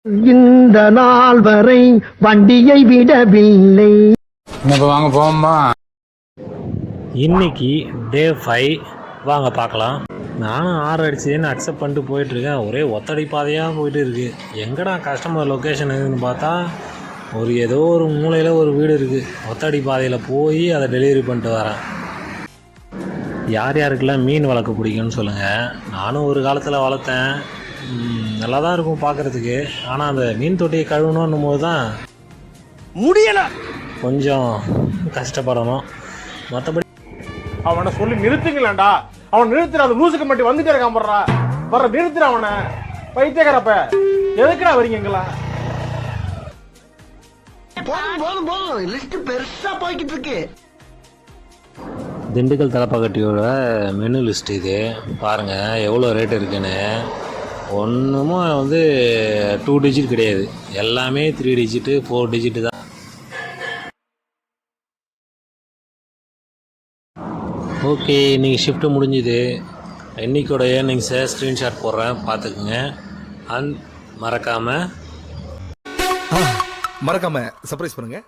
இந்த நாள் வரை வண்டியை விடவில்லை. இப்போ வாங்க போமா. இன்னைக்கு டே 5 வாங்க பார்க்கலாம். நானும் ஆர்டர் அடிச்சதுன்னு அக்செப்ட் பண்ணிட்டு போயிட்டுருக்கேன். ஒரே ஒத்தடி பாதையாக போயிட்டு இருக்குது. எங்கடா கஸ்டமர் லொக்கேஷன் இருக்குதுன்னு பார்த்தா ஏதோ ஒரு மூலையில் ஒரு வீடு இருக்குது. ஒத்தடி பாதையில் போய் அதை டெலிவரி பண்ணிட்டு வரேன். யார் யாருக்கெல்லாம் மீன் வளர்க்க பிடிக்கும்னு சொல்லுங்கள். நானும் ஒரு காலத்தில் வளர்த்தேன். நல்லா தான் இருக்கும் பார்க்குறதுக்கு. ஆனால் அந்த மீன் தொட்டியை கழுவணுன்னும் போது தான் முடியலை, கொஞ்சம் கஷ்டப்படணும். மற்றபடி அவனை சொல்லி நிறுத்துங்களேன்டா. அவன் நிறுத்துற அந்த லூசுக்கு மட்டும் வந்துட்டே இருக்கான். வர்ற நிறுத்துற அவனை. பைத்தியக்காரப்ப எதுக்குடா வரீங்களா? போதும் லிஸ்ட் பெருசா போய்கிட்டு இருக்கு. திண்டுக்கல் தலப்பாக்கட்டியோட மெனு லிஸ்ட் இது பாருங்கள் எவ்வளோ ரேட் இருக்குன்னு. ஒன்றுமும் 2 டிஜிட் கிடையாது, எல்லாமே 3 டிஜிட்டு 4 டிஜிட்டு தான். ஓகே, இன்றைக்கி ஷிஃப்ட்டு முடிஞ்சுது. இன்றைக்கோட ஏர்னிங்ஸை ஸ்க்ரீன்ஷாட் போடுறேன், பார்த்துக்குங்க. மறக்காமல் மறக்காம சர்ப்ரைஸ் பண்ணுங்க.